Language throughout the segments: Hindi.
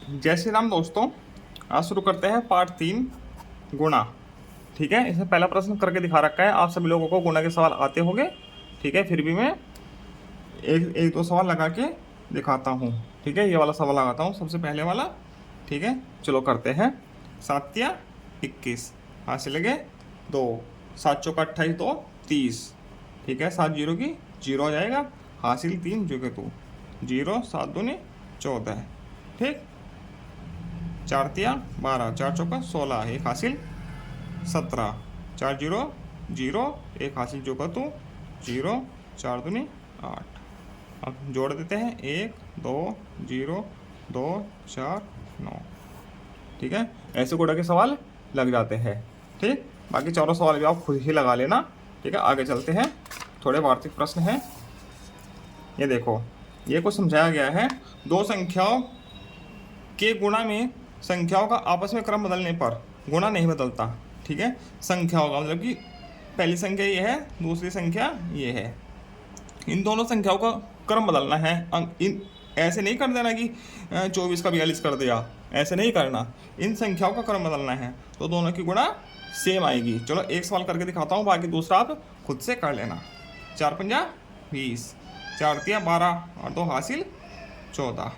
जय श्री राम दोस्तों। आज शुरू करते हैं पार्ट 3 गुणा। ठीक है, इसमें पहला प्रश्न करके दिखा रखा है। आप सभी लोगों को गुणा के सवाल आते होंगे। ठीक है, फिर भी मैं एक एक दो सवाल लगा के दिखाता हूँ। ठीक है, ये वाला सवाल लगाता हूँ सबसे पहले वाला। ठीक है, चलो करते हैं। 7 या 21 हाथ से लगे 2, 7 चौका 28, 2 30। ठीक है, 7 जीरो की जीरो हो जाएगा, हासिल 3 जो कि 2 जीरो, 7 दूनी 14। ठीक, 4 तिया 12, 4 चौका 16, एक हासिल 17, 4 जीरो जीरो, एक हासिल जो का 2 जीरो, 4 दूनी 8। अब जोड़ देते हैं 1 2 0 2 4 9। ठीक है, ऐसे गुणा के सवाल लग जाते हैं। ठीक, बाकी चारों सवाल भी आप खुद ही लगा लेना। ठीक है, आगे चलते हैं। थोड़े वार्षिक प्रश्न हैं। ये देखो, ये कुछ समझाया गया है। दो संख्याओं के गुणा में संख्याओं का आपस में क्रम बदलने पर गुणा नहीं बदलता। ठीक है, संख्याओं का मतलब कि पहली संख्या ये है, दूसरी संख्या ये है, इन दोनों संख्याओं का क्रम बदलना है। इन ऐसे नहीं कर देना कि 24 का 42 कर दिया, ऐसे नहीं करना। इन संख्याओं का क्रम बदलना है तो दोनों की गुणा सेम आएगी। चलो एक सवाल करके दिखाता हूँ, बाकी दूसरा आप खुद से कर लेना। 4 पंजा 20, 4 तिया 12 और 2 हासिल 14,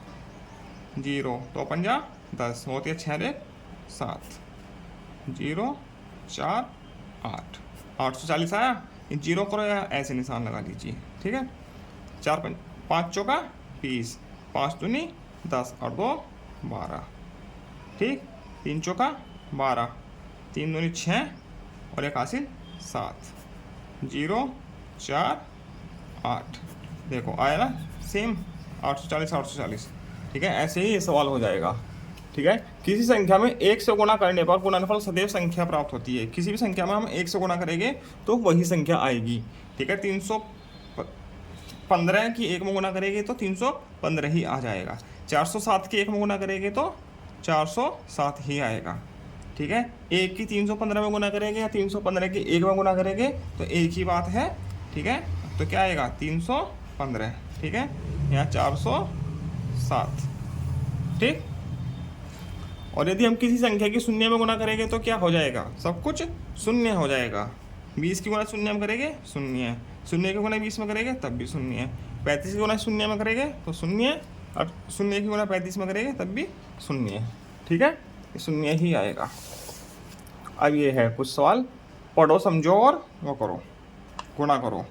जीरो 2 पंजा 10, होती है 6 रे 7, जीरो 4 8, 840 आया। इन जीरो करो या ऐसे निशान लगा लीजिए। ठीक है, 5 चौका 20, 5 दूनी 10 और 2 12। ठीक, 3 चौका 12, 3 दूनी 6 और एक हासिल 7, जीरो 4 8। देखो आया ना सेम, 840 840। ठीक है, ऐसे ही ये सवाल हो जाएगा। ठीक है, किसी संख्या में 1 से गुणा करने पर गुणनफल सदैव संख्या प्राप्त होती है। किसी भी संख्या में हम 1 से गुणा करेंगे तो वही संख्या आएगी। ठीक है, 315 की 1 में गुणा करेंगे तो 315 ही आ जाएगा। 407 की 1 में गुणा करेंगे तो 407 ही आएगा। ठीक है, 1 की 315 में गुणा करेंगे या 315 की 1 में गुणा करेंगे तो एक ही बात है। ठीक है, तो क्या आएगा 315। ठीक है, यहाँ 407। ठीक, और यदि हम किसी संख्या की शून्य में गुणा करेंगे तो क्या हो जाएगा, सब कुछ शून्य हो जाएगा। 20 की गुणा शून्य में करेंगे शून्य, शून्य की गुणा 20 में करेंगे तब भी शून्य, 35 की गुणा शून्य में करेंगे तो शून्य, और शून्य की गुणा 35 में करेंगे तब भी शून्य। ठीक है, शून्य ही आएगा। अब ये है कुछ सवाल, पढ़ो समझो और वो करो, गुणा करो।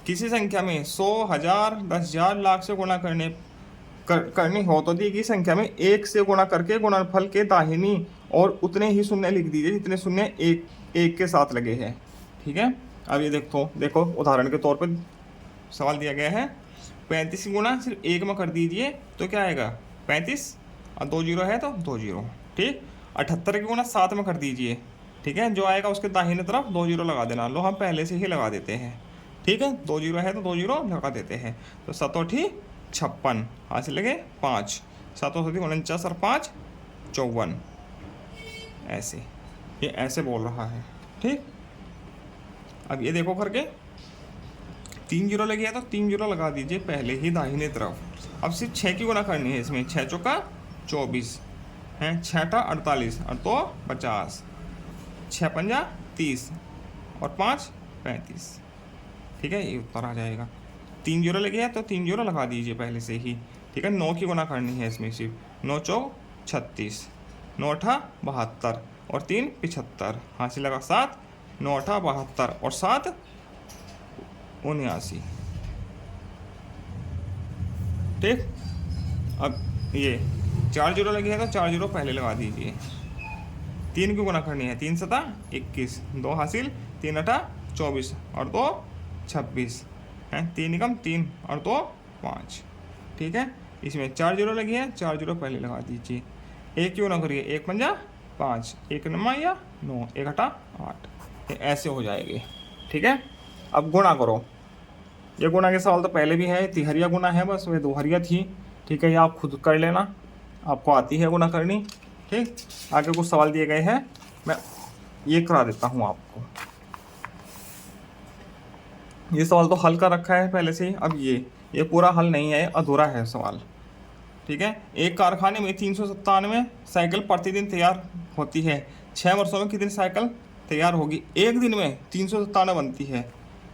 किसी संख्या में 100 1000 10,000 लाख से गुणा करनी हो तो दी गई संख्या में 1 से गुणा करके गुणनफल के दाहिनी और उतने ही शून्य लिख दीजिए जितने शून्य एक के साथ लगे हैं। ठीक है, अब ये देखो उदाहरण के तौर पर सवाल दिया गया है। 35 की गुणा सिर्फ 1 में कर दीजिए तो क्या आएगा 35, और 2 जीरो है तो 2 जीरो। ठीक, 78 की गुणा 7 में कर दीजिए। ठीक है, जो आएगा उसके दाहिने तरफ 2 जीरो लगा देना। लो हम पहले से ही लगा देते हैं। ठीक है, 2 जीरो है तो 2 जीरो लगा देते हैं। तो 7 56, हाथ लगे 5, 7 49 और 5 54। ऐसे ये ऐसे बोल रहा है। ठीक, अब ये देखो करके 3 जीरो लगे है तो 3 जीरो लगा दीजिए पहले ही दाहिने तरफ। अब सिर्फ 6 की गुणा करनी है इसमें। 6 चौका 24 है, 6 48 और 2 50, 6 पंजा 30 और 5 35। ठीक है, ये उत्तर आ जाएगा। 3 जीरो लगे है तो 3 जीरो लगा दीजिए पहले से ही। ठीक है, 9 की गुणा करनी है इसमें सिर्फ। 9 चौक 36, 9 8 72 और 3 75, हाँ से लगा 7, 9 8 72 और 7 79। ठीक, अब ये 4 जीरो लगे है तो 4 जीरो पहले लगा दीजिए। 3 की गुणा करनी है, 3 7 21, 2 हासिल, 3 8 24 और 2 26 है, 3 निकम 3 और 2 5। ठीक है, इसमें 4 जीरो लगी है, 4 जीरो पहले लगा दीजिए। 1 की गुणा करिए, 1 पंजा 5, 1 नमा या 9, 1 8 8। ये ऐसे हो जाएंगे। ठीक है, अब गुणा करो। ये गुणा के सवाल तो पहले भी है, तिहरिया गुणा है, बस वे दोहरिया थी। ठीक है, ये आप खुद कर लेना, आपको आती है गुणा करनी। ठीक, आगे कुछ सवाल दिए गए हैं, मैं ये करा देता हूँ आपको। ये सवाल तो हल कर रखा है पहले से ही। अब ये पूरा हल नहीं है, अधूरा है सवाल। ठीक है। एक कारखाने में 397 साइकिल प्रतिदिन तैयार होती है। 6 वर्षों में कितनी साइकिल तैयार होगी? एक दिन में 397 बनती है,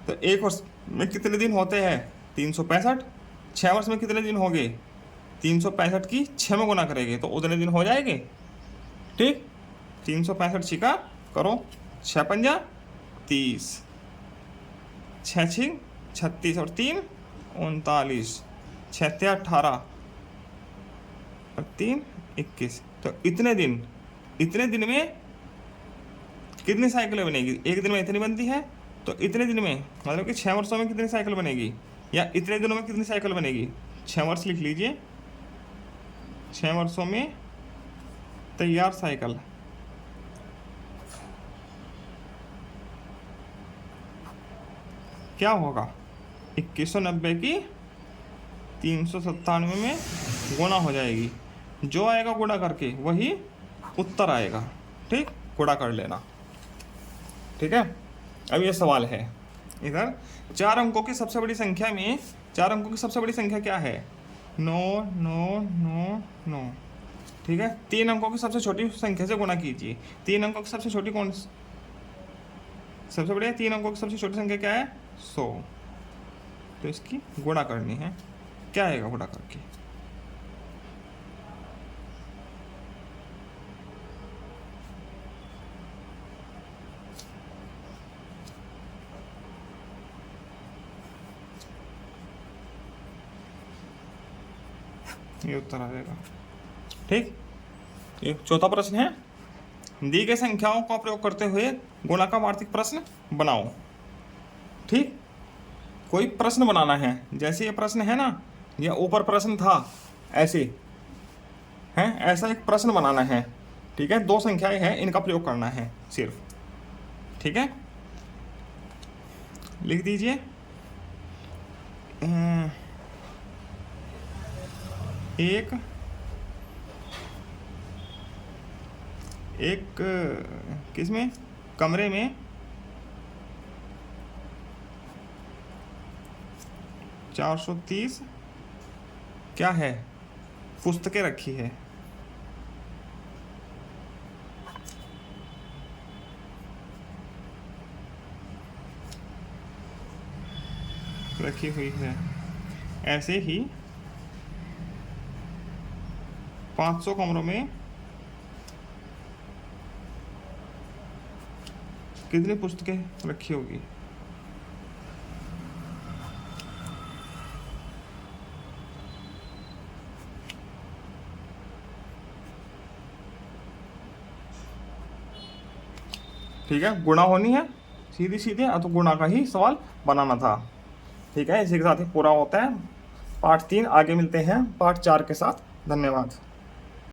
तो एक वर्ष में कितने दिन होते हैं? 365। 6 वर्ष में कितने दिन होंगे? 365 की 6 में गुना करेंगे तो उतने दिन हो जाएंगे। ठीक, 365 छिका करो, 6 पंजा 30, 6 छिक 36 और 3 39, 6 18 और 3 21। तो इतने दिन में कितनी साइकिलें बनेगी? एक दिन में इतनी बनती है, तो इतने दिन में मतलब कि 6 वर्षों में कितनी साइकिल बनेगी, या इतने दिनों में कितनी साइकिल बनेगी? 6 वर्ष लिख लीजिए, 6 वर्षों में तैयार साइकिल क्या होगा? 2190 की 397 में गुणा हो जाएगी। जो आएगा गुणा करके वही उत्तर आएगा। ठीक, गुणा कर लेना। ठीक है। अब ये सवाल है इधर, 4 अंकों की सबसे बड़ी संख्या में 4 अंकों की सबसे बड़ी संख्या क्या है? 9 9 9 9। ठीक है। 3 अंकों की सबसे छोटी संख्या से गुणा कीजिए। 3 अंकों की सबसे छोटी कौन सबसे बड़ी है? 3 अंकों की सबसे छोटी संख्या क्या है? 100। तो इसकी गुणा करनी है, क्या आएगा गुणा करके? ये उत्तर आ जाएगा। ठीक, ये चौथा प्रश्न है, दी गई संख्याओं का प्रयोग करते हुए गुणा का वार्षिक प्रश्न बनाओ। ठीक, कोई प्रश्न बनाना है। जैसे ये प्रश्न है ना, ये ऊपर प्रश्न था ऐसे है, ऐसा एक प्रश्न बनाना है। ठीक है, 2 संख्याएं हैं, इनका प्रयोग करना है सिर्फ। ठीक है, लिख दीजिए एक किसमें कमरे में 430 क्या है? पुस्तकें रखी है। रखी हुई है। ऐसे ही 500 कमरों में कितनी पुस्तकें रखी होगी? ठीक है, गुणा होनी है सीधी सीधे, तो गुणा का ही सवाल बनाना था। ठीक है, इसी के साथ ही पूरा होता है पार्ट 3। आगे मिलते हैं पार्ट 4 के साथ। धन्यवाद।